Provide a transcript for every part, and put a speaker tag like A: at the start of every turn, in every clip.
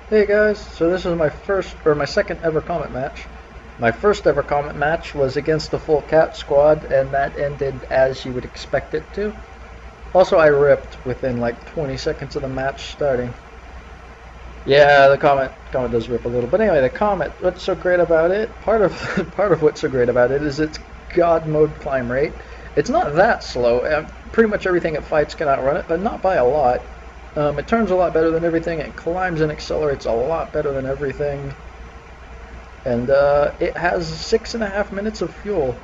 A: Hey guys, so this is my second ever Comet match. My first ever Comet match was against the full cat squad, and that ended as you would expect it to. Also, I ripped within like 20 seconds of the match starting. Yeah, the Comet does rip a little, but anyway, the Comet. What's so great about it? Part of part of what's so great about it is its God mode climb rate. It's not that slow. Pretty much everything it fights can outrun it, but not by a lot. It turns a lot better than everything. It climbs and accelerates a lot better than everything. And it has 6.5 minutes of fuel.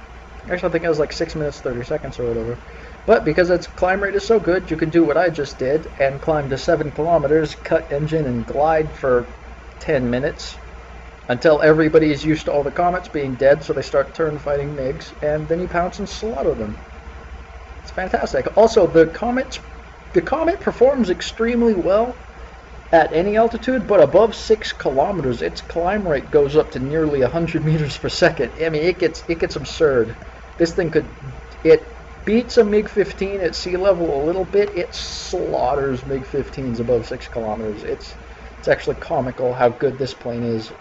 A: Actually, I think it has like 6 minutes 30 seconds or whatever. But because its climb rate is so good, you can do what I just did and climb to 7 kilometers, cut engine, and glide for 10 minutes until everybody is used to all the comets being dead, so they start turn fighting MiGs, and then you pounce and slaughter them. It's fantastic. Also, the comet performs extremely well at any altitude, but above 6 kilometers, its climb rate goes up to nearly 100 meters per second. I mean, it gets absurd. This thing it beats a MiG-15 at sea level a little bit. It slaughters MiG-15s above 6 kilometers. It's actually comical how good this plane is,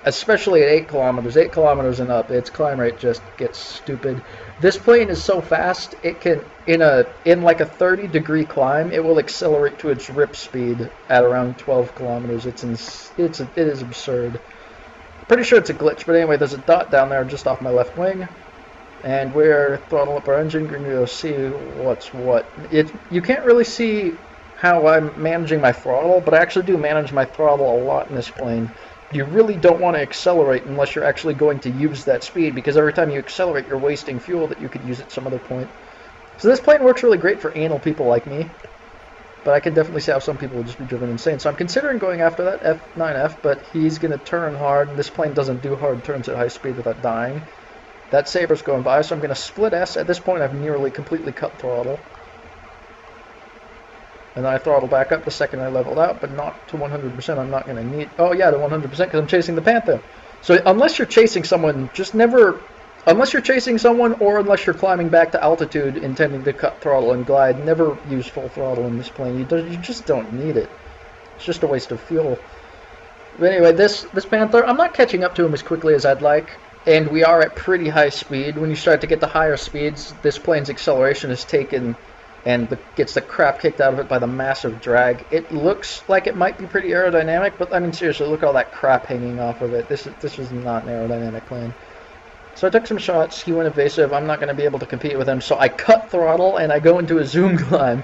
A: especially at 8 kilometers. 8 kilometers and up, its climb rate just gets stupid. This plane is so fast, it can, in like a 30-degree climb, it will accelerate to its rip speed at around 12 kilometers. It is absurd. Pretty sure it's a glitch, but anyway, there's a dot down there just off my left wing, and we're throttling up our engine. We're going to see what's what. You can't really see how I'm managing my throttle, but I actually do manage my throttle a lot in this plane. You really don't want to accelerate unless you're actually going to use that speed, because every time you accelerate, you're wasting fuel that you could use at some other point. So this plane works really great for anal people like me, but I can definitely see how some people would just be driven insane. So I'm considering going after that F9F, but he's going to turn hard, and this plane doesn't do hard turns at high speed without dying. That Saber's going by, so I'm going to split S. At this point, I've nearly completely cut throttle. And then I throttle back up the second I leveled out, but not to 100%. I'm not going to need... Oh, yeah, to 100% because I'm chasing the Panther. So unless you're chasing someone, just never... Unless you're chasing someone or unless you're climbing back to altitude intending to cut throttle and glide, never use full throttle in this plane. You just don't need it. It's just a waste of fuel. But anyway, this Panther, I'm not catching up to him as quickly as I'd like. And we are at pretty high speed. When you start to get to higher speeds, this plane's acceleration is taken and gets the crap kicked out of it by the massive drag. It looks like it might be pretty aerodynamic, but I mean seriously, look at all that crap hanging off of it. This is not an aerodynamic plane. So I took some shots. He went evasive. I'm not going to be able to compete with him, so I cut throttle and I go into a zoom climb.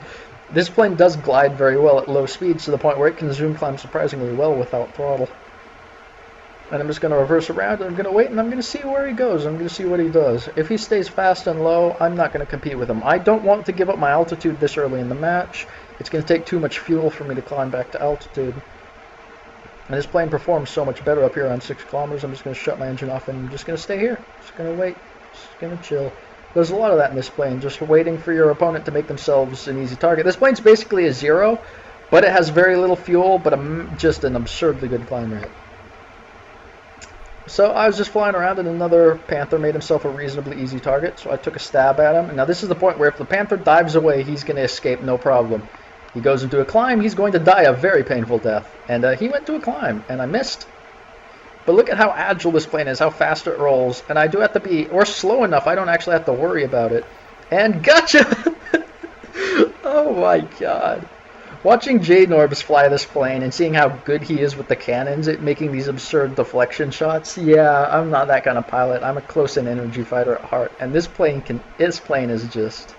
A: This plane does glide very well at low speeds to the point where it can zoom climb surprisingly well without throttle. And I'm just going to reverse around, and I'm going to wait, and I'm going to see where he goes. I'm going to see what he does. If he stays fast and low, I'm not going to compete with him. I don't want to give up my altitude this early in the match. It's going to take too much fuel for me to climb back to altitude. And this plane performs so much better up here on 6 kilometers. I'm just going to shut my engine off, and I'm just going to stay here. Just going to wait. Just going to chill. There's a lot of that in this plane, just waiting for your opponent to make themselves an easy target. This plane's basically a zero, but it has very little fuel, but just an absurdly good climb rate. So I was just flying around and another Panther made himself a reasonably easy target, so I took a stab at him. And now this is the point where if the Panther dives away, he's going to escape no problem. He goes into a climb, he's going to die a very painful death. And he went to a climb, and I missed. But look at how agile this plane is, how fast it rolls. And I do have to be, or slow enough, I don't actually have to worry about it. And gotcha! Oh my god. Watching J-Norbs fly this plane and seeing how good he is with the cannons, making these absurd deflection shots, yeah, I'm not that kind of pilot. I'm a close-in energy fighter at heart, and this plane is just...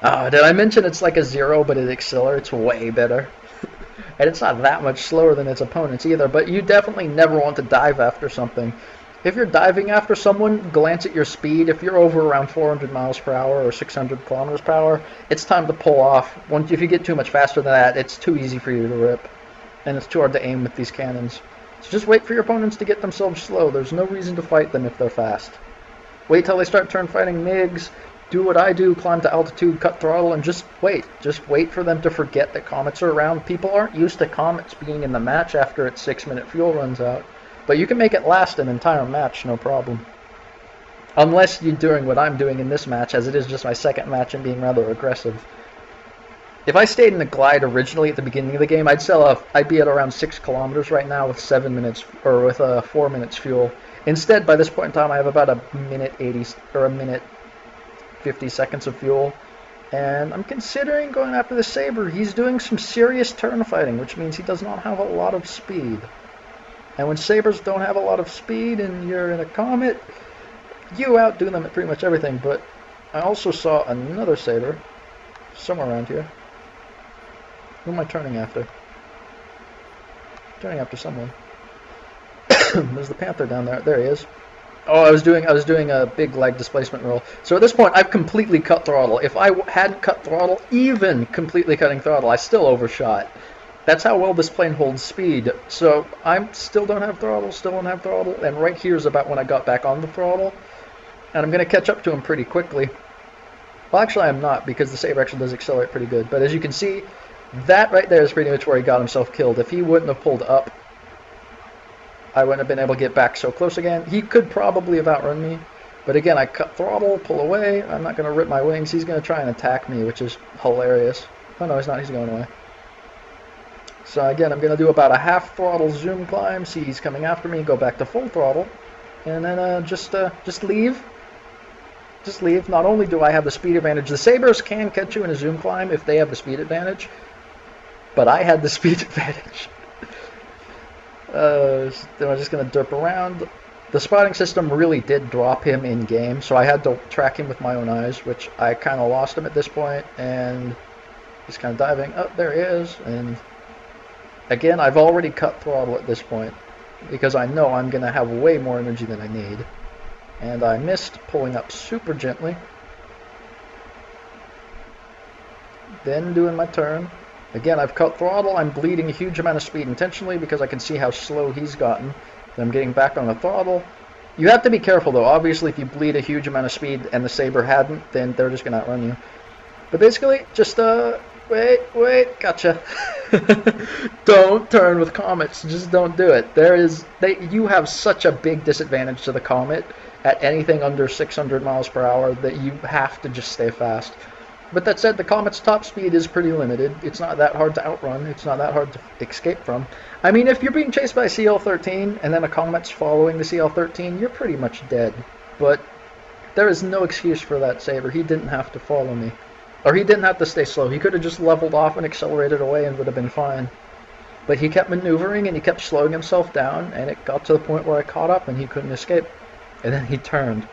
A: Oh, did I mention it's like a zero, but it accelerates way better? And it's not that much slower than its opponents either, but you definitely never want to dive after something. If you're diving after someone, glance at your speed. If you're over around 400 miles per hour or 600 kilometers per hour, it's time to pull off. If you get too much faster than that, it's too easy for you to rip. And it's too hard to aim with these cannons. So just wait for your opponents to get themselves slow. There's no reason to fight them if they're fast. Wait till they start turn fighting MiGs. Do what I do, climb to altitude, cut throttle, and just wait. Just wait for them to forget that comets are around. People aren't used to comets being in the match after its 6-minute fuel runs out. But you can make it last an entire match, no problem. Unless you're doing what I'm doing in this match, as it is just my second match and being rather aggressive. If I stayed in the glide originally at the beginning of the game, I'd be at around 6 kilometers right now with 7 minutes or with 4 minutes fuel. Instead, by this point in time, I have about a minute 80 or a minute 50 seconds of fuel, and I'm considering going after the Saber. He's doing some serious turn fighting, which means he does not have a lot of speed. And when Sabers don't have a lot of speed and you're in a Comet, you outdo them at pretty much everything. But I also saw another Saber somewhere around here. Who am I turning after? Turning after someone. There's the Panther down there. There he is. Oh, I was doing a big leg displacement roll. So at this point, I've completely cut throttle. If I hadn't cut throttle, even completely cutting throttle, I still overshot. That's how well this plane holds speed. So I still don't have throttle, and right here is about when I got back on the throttle. And I'm going to catch up to him pretty quickly. Well, actually I'm not, because the Saber actually does accelerate pretty good. But as you can see, that right there is pretty much where he got himself killed. If he wouldn't have pulled up, I wouldn't have been able to get back so close again. He could probably have outrun me. But again, I cut throttle, pull away. I'm not going to rip my wings. He's going to try and attack me, which is hilarious. Oh no, he's not. He's going away. So again, I'm going to do about a half throttle zoom climb. See he's coming after me. Go back to full throttle. And then just leave. Just leave. Not only do I have the speed advantage, the Sabers can catch you in a zoom climb if they have the speed advantage. But I had the speed advantage. Then I'm just going to derp around. The spotting system really did drop him in game, so I had to track him with my own eyes, which I kind of lost him at this point, and he's kind of diving. Oh, there he is. And again, I've already cut throttle at this point, because I know I'm going to have way more energy than I need. And I missed, pulling up super gently. Then doing my turn. Again, I've cut throttle. I'm bleeding a huge amount of speed intentionally because I can see how slow he's gotten. Then I'm getting back on the throttle. You have to be careful though. Obviously, if you bleed a huge amount of speed and the Saber hadn't, then they're just going to outrun you. But basically, just, wait, gotcha. Don't turn with Comets. Just don't do it. You have such a big disadvantage to the Comet at anything under 600 miles per hour that you have to just stay fast. But that said, the Comet's top speed is pretty limited. It's not that hard to outrun. It's not that hard to escape from. I mean, if you're being chased by a CL-13 and then a Comet's following the CL-13, you're pretty much dead. But there is no excuse for that Saber. He didn't have to follow me. Or he didn't have to stay slow. He could have just leveled off and accelerated away and would have been fine. But he kept maneuvering and he kept slowing himself down, and it got to the point where I caught up and he couldn't escape. And then he turned,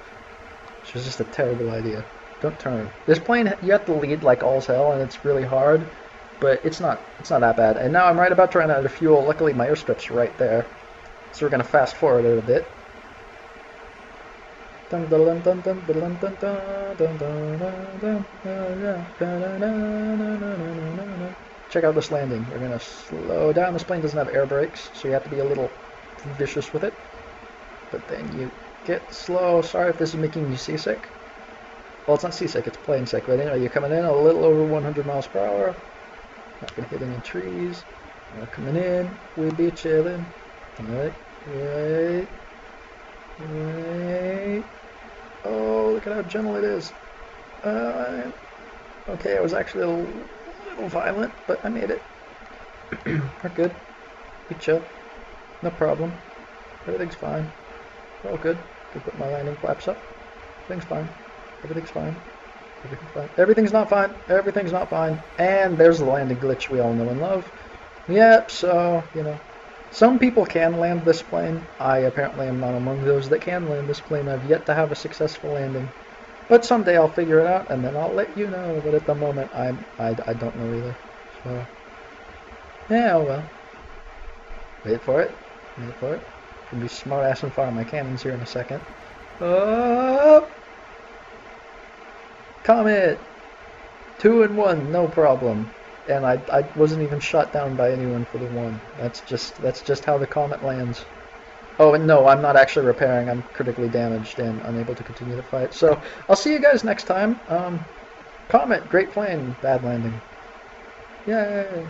A: which was just a terrible idea. Don't turn. This plane, you have to lead like all's hell, and it's really hard, but it's not that bad. And now I'm right about to run out of fuel. Luckily, my airstrip's right there, so we're gonna fast forward it a bit. Check out this landing. We're gonna slow down. This plane doesn't have air brakes, so you have to be a little vicious with it. But then you get slow. Sorry if this is making you seasick. Well, it's not seasick, it's plane sick. But anyway, you're coming in a little over 100 miles per hour. Not going to hit any trees. We're coming in. We'll be chilling. Alright. Wait. Oh, look at how gentle it is. Okay, I was actually a little violent, but I made it. We're good. We chill. No problem. Everything's fine. We're all good. Can put my landing flaps up. Everything's fine. Everything's fine. Everything's fine. Everything's not fine. Everything's not fine. And there's the landing glitch we all know and love. Yep, so, some people can land this plane. I apparently am not among those that can land this plane. I've yet to have a successful landing. But someday I'll figure it out, and then I'll let you know. But at the moment, I don't know either. So, yeah, oh well. Wait for it. Wait for it. Can be smart ass and fire my cannons here in a second. Oh! Comet! 2 and 1, no problem. And I wasn't even shot down by anyone for the 1. That's just how the Comet lands. Oh, and no, I'm not actually repairing. I'm critically damaged and unable to continue the fight. So, I'll see you guys next time. Comet, great plane, bad landing. Yay!